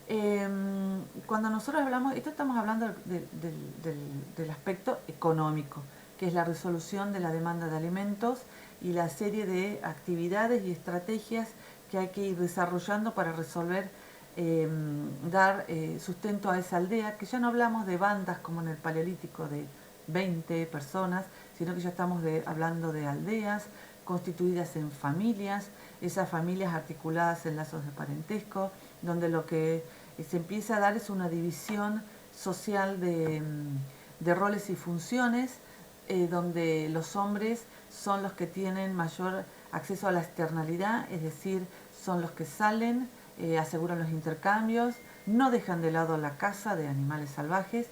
Cuando nosotros hablamos, esto estamos hablando del aspecto económico, que es la resolución de la demanda de alimentos y la serie de actividades y estrategias que hay que ir desarrollando para resolver, dar sustento a esa aldea, que ya no hablamos de bandas como en el Paleolítico de 20 personas, sino que ya estamos hablando de aldeas constituidas en familias, esas familias articuladas en lazos de parentesco, donde lo que se empieza a dar es una división social de roles y funciones, donde los hombres son los que tienen mayor acceso a la externalidad, es decir, son los que salen, aseguran los intercambios, no dejan de lado la caza de animales salvajes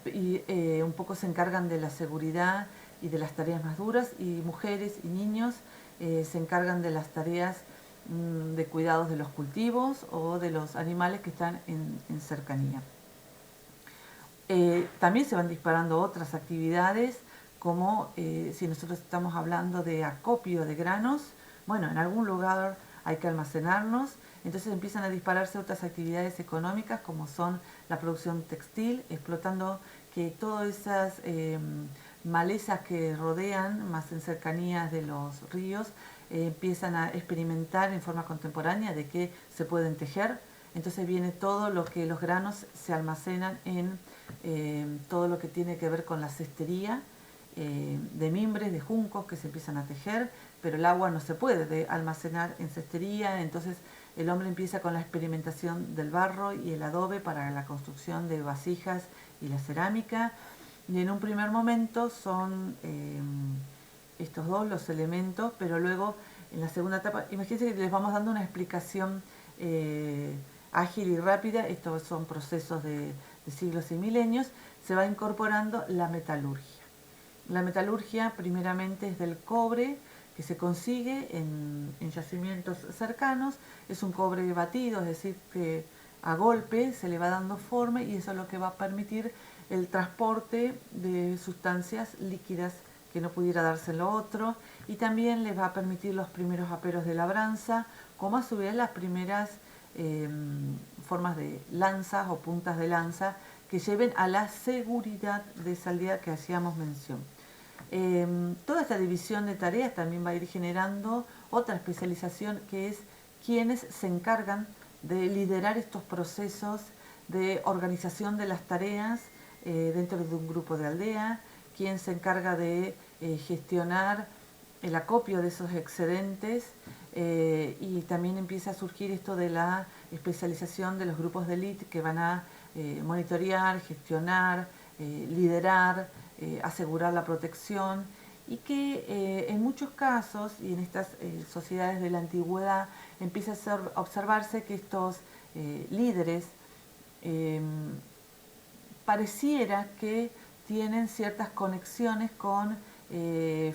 y un poco se encargan de la seguridad y de las tareas más duras, y mujeres y niños se encargan de las tareas de cuidados de los cultivos o de los animales que están en cercanía. También se van disparando otras actividades, como si nosotros estamos hablando de acopio de granos, bueno, en algún lugar hay que almacenarnos, entonces empiezan a dispararse otras actividades económicas como son la producción textil, explotando que todas esas malezas que rodean, más en cercanías de los ríos, empiezan a experimentar en forma contemporánea de que se pueden tejer. Entonces viene todo lo que los granos se almacenan en todo lo que tiene que ver con la cestería, de mimbres, de juncos que se empiezan a tejer, pero el agua no se puede almacenar en cestería, entonces el hombre empieza con la experimentación del barro y el adobe para la construcción de vasijas y la cerámica, y en un primer momento son estos dos los elementos, pero luego en la segunda etapa, imagínense que les vamos dando una explicación ágil y rápida, estos son procesos de siglos y milenios, se va incorporando la metalurgia. La metalurgia primeramente es del cobre que se consigue en yacimientos cercanos, es un cobre batido, es decir, que a golpe se le va dando forma y eso es lo que va a permitir el transporte de sustancias líquidas que no pudiera darse en lo otro, y también les va a permitir los primeros aperos de labranza, como a su vez las primeras formas de lanzas o puntas de lanza que lleven a la seguridad de esa aldea que hacíamos mención. Toda esta división de tareas también va a ir generando otra especialización, que es quienes se encargan de liderar estos procesos de organización de las tareas dentro de un grupo de aldea, quien se encarga de gestionar el acopio de esos excedentes, y también empieza a surgir esto de la especialización de los grupos de élite que van a monitorear, gestionar, liderar, asegurar la protección, y que en muchos casos y en estas sociedades de la antigüedad empieza a observarse que estos líderes eh, pareciera que tienen ciertas conexiones con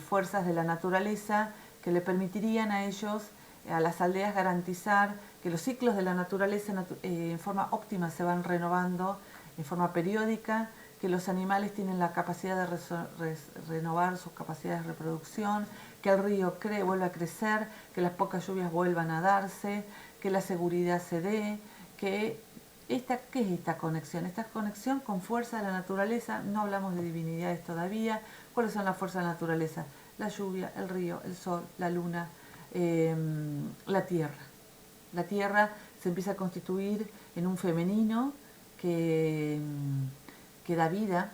fuerzas de la naturaleza que le permitirían a ellos, a las aldeas, garantizar que los ciclos de la naturaleza en forma óptima se van renovando en forma periódica, que los animales tienen la capacidad de renovar sus capacidades de reproducción, que el río vuelva a crecer, que las pocas lluvias vuelvan a darse, que la seguridad se dé, que ¿qué es esta conexión? Esta conexión con fuerza de la naturaleza, no hablamos de divinidades todavía. ¿Cuáles son las fuerzas de la naturaleza? La lluvia, el río, el sol, la luna, la tierra. La tierra se empieza a constituir en un femenino que, que da vida,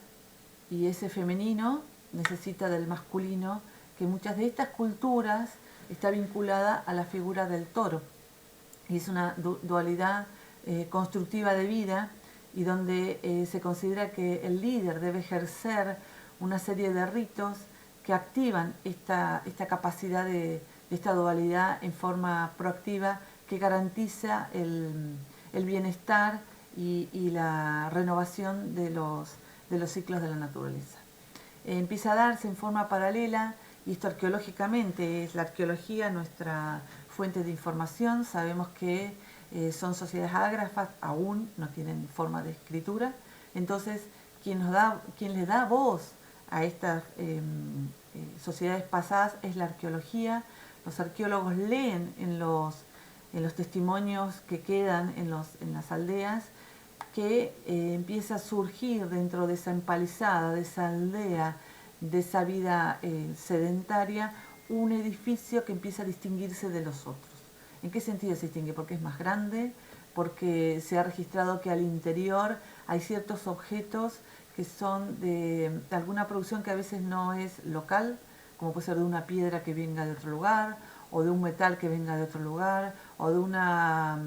y ese femenino necesita del masculino, que muchas de estas culturas está vinculada a la figura del toro. Y es una dualidad constructiva de vida, y donde se considera que el líder debe ejercer una serie de ritos que activan esta capacidad de esta dualidad en forma proactiva, que garantiza el bienestar y la renovación de los ciclos de la naturaleza. Empieza a darse en forma paralela, y esto arqueológicamente es la arqueología nuestra fuente de información. Sabemos que son sociedades ágrafas, aún no tienen forma de escritura, entonces quien les da voz a estas sociedades pasadas es la arqueología. Los arqueólogos leen en los en los testimonios que quedan en las aldeas, que empieza a surgir dentro de esa empalizada, de esa aldea, de esa vida sedentaria, un edificio que empieza a distinguirse de los otros. ¿En qué sentido se distingue? Porque es más grande, porque se ha registrado que al interior hay ciertos objetos que son de alguna producción que a veces no es local, como puede ser de una piedra que venga de otro lugar, o de un metal que venga de otro lugar, o de una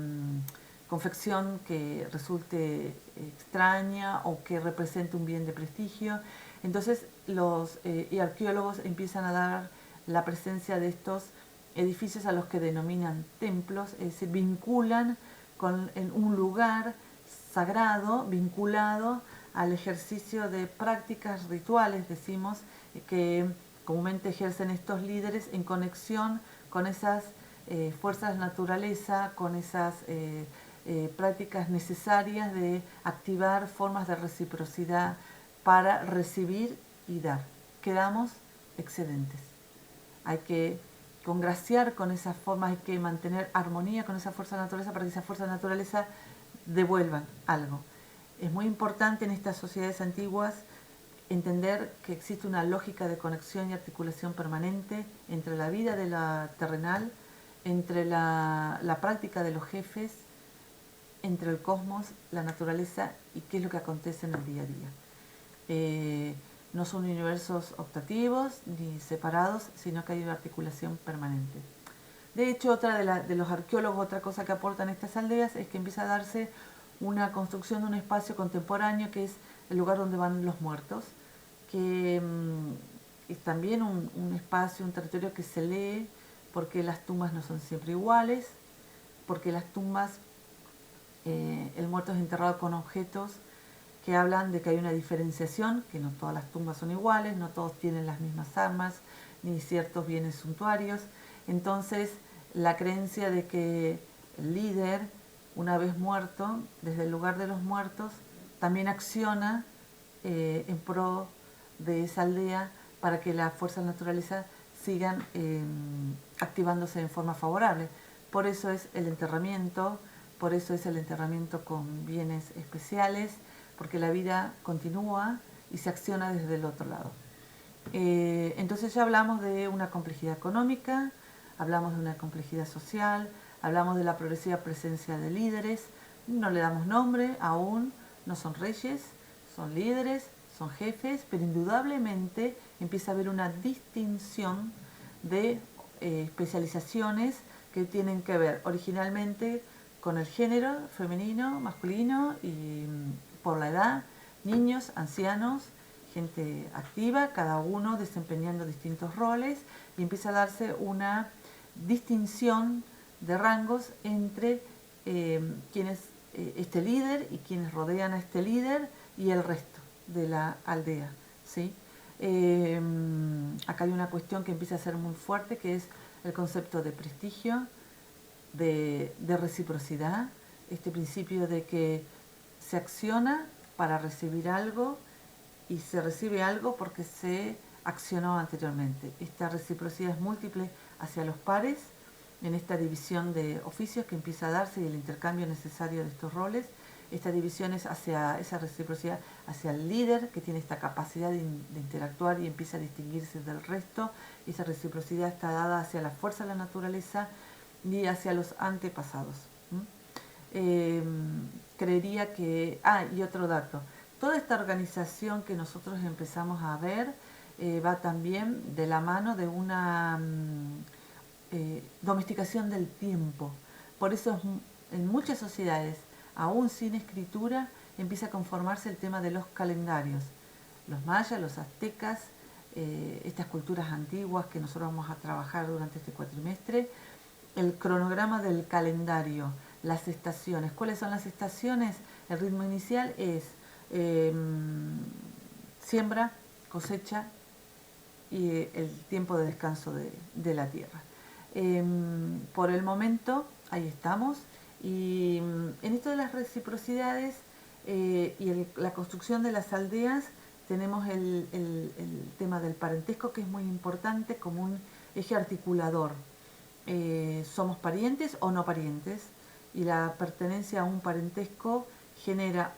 confección que resulte extraña o que represente un bien de prestigio. Entonces los arqueólogos empiezan a dar la presencia de estos edificios a los que denominan templos, es decir, vinculan en un lugar sagrado, vinculado al ejercicio de prácticas rituales, decimos, que comúnmente ejercen estos líderes en conexión con esas fuerzas de naturaleza, con esas prácticas necesarias de activar formas de reciprocidad para recibir y dar. Quedamos excedentes. Hay que congraciar con esas formas, hay que mantener armonía con esa fuerza de naturaleza para que esa fuerza de naturaleza devuelvan algo. Es muy importante en estas sociedades antiguas entender que existe una lógica de conexión y articulación permanente entre la vida de la terrenal, entre la práctica de los jefes, entre el cosmos, la naturaleza y qué es lo que acontece en el día a día. No son universos optativos ni separados, sino que hay una articulación permanente. De hecho, otra de los arqueólogos, otra cosa que aportan estas aldeas es que empieza a darse una construcción de un espacio contemporáneo que es el lugar donde van los muertos, que es también un espacio, un territorio que se lee porque las tumbas no son siempre iguales, porque las tumbas, el muerto es enterrado con objetos que hablan de que hay una diferenciación, que no todas las tumbas son iguales, no todos tienen las mismas armas, ni ciertos bienes suntuarios. Entonces, la creencia de que el líder, una vez muerto, desde el lugar de los muertos, también acciona en pro de esa aldea para que las fuerzas de la naturaleza sigan activándose en forma favorable. Por eso es el enterramiento, por eso es el enterramiento con bienes especiales, porque la vida continúa y se acciona desde el otro lado. Entonces ya hablamos de una complejidad económica, hablamos de una complejidad social, hablamos de la progresiva presencia de líderes, no le damos nombre aún, no son reyes, son líderes, son jefes, pero indudablemente empieza a haber una distinción de especializaciones que tienen que ver originalmente con el género femenino, masculino y por la edad, niños, ancianos, gente activa, cada uno desempeñando distintos roles y empieza a darse una distinción de rangos entre quienes este líder y quienes rodean a este líder y el resto de la aldea, ¿sí? Acá hay una cuestión que empieza a ser muy fuerte, que es el concepto de prestigio, de reciprocidad, este principio de que se acciona para recibir algo y se recibe algo porque se accionó anteriormente. Esta reciprocidad es múltiple hacia los pares, en esta división de oficios que empieza a darse y el intercambio necesario de estos roles. Esta división es hacia esa reciprocidad, hacia el líder que tiene esta capacidad de interactuar y empieza a distinguirse del resto. Esa reciprocidad está dada hacia la fuerza de la naturaleza y hacia los antepasados. Creería que... y otro dato. Toda esta organización que nosotros empezamos a ver va también de la mano de una domesticación del tiempo. Por eso en muchas sociedades, aún sin escritura, empieza a conformarse el tema de los calendarios. Los mayas, los aztecas, estas culturas antiguas que nosotros vamos a trabajar durante este cuatrimestre, el cronograma del calendario, las estaciones. ¿Cuáles son las estaciones? El ritmo inicial es siembra, cosecha y el tiempo de descanso de la tierra. Por el momento, ahí estamos. Y en esto de las reciprocidades y la construcción de las aldeas, tenemos el tema del parentesco, que es muy importante como un eje articulador. somos parientes o no parientes, y la pertenencia a un parentesco genera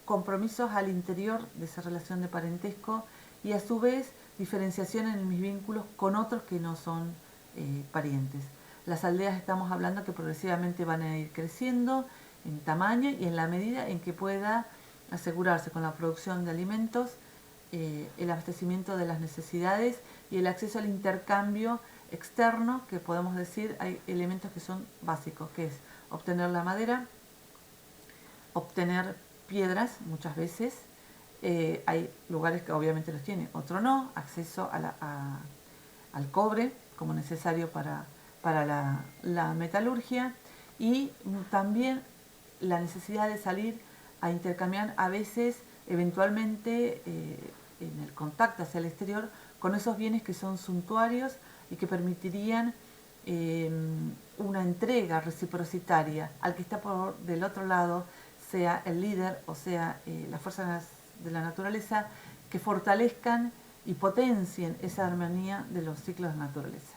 compromisos al interior de esa relación de parentesco y a su vez diferenciación en mis vínculos con otros que no son parientes. Las aldeas estamos hablando que progresivamente van a ir creciendo en tamaño y en la medida en que pueda asegurarse con la producción de alimentos, el abastecimiento de las necesidades y el acceso al intercambio externo, que podemos decir hay elementos que son básicos, que es obtener la madera, obtener piedras muchas veces, hay lugares que obviamente los tienen, otros no, acceso al cobre como necesario para la metalurgia y también la necesidad de salir a intercambiar a veces, eventualmente, en el contacto hacia el exterior, con esos bienes que son suntuarios y que permitirían una entrega reciprocitaria al que está por del otro lado, sea el líder o sea las fuerzas de la naturaleza, que fortalezcan y potencien esa armonía de los ciclos de naturaleza.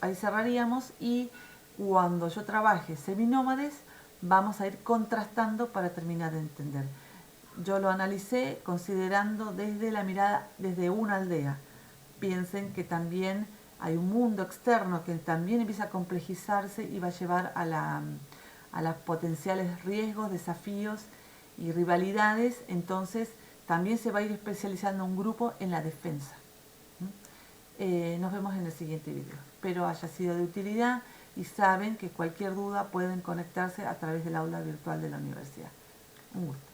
Ahí cerraríamos y cuando yo trabaje seminómades vamos a ir contrastando para terminar de entender. Yo lo analicé considerando desde la mirada, desde una aldea. Piensen que también hay un mundo externo que también empieza a complejizarse y va a llevar a los potenciales riesgos, desafíos y rivalidades. Entonces también se va a ir especializando un grupo en la defensa. Nos vemos en el siguiente video. Espero haya sido de utilidad y saben que cualquier duda pueden conectarse a través del aula virtual de la universidad. Un gusto.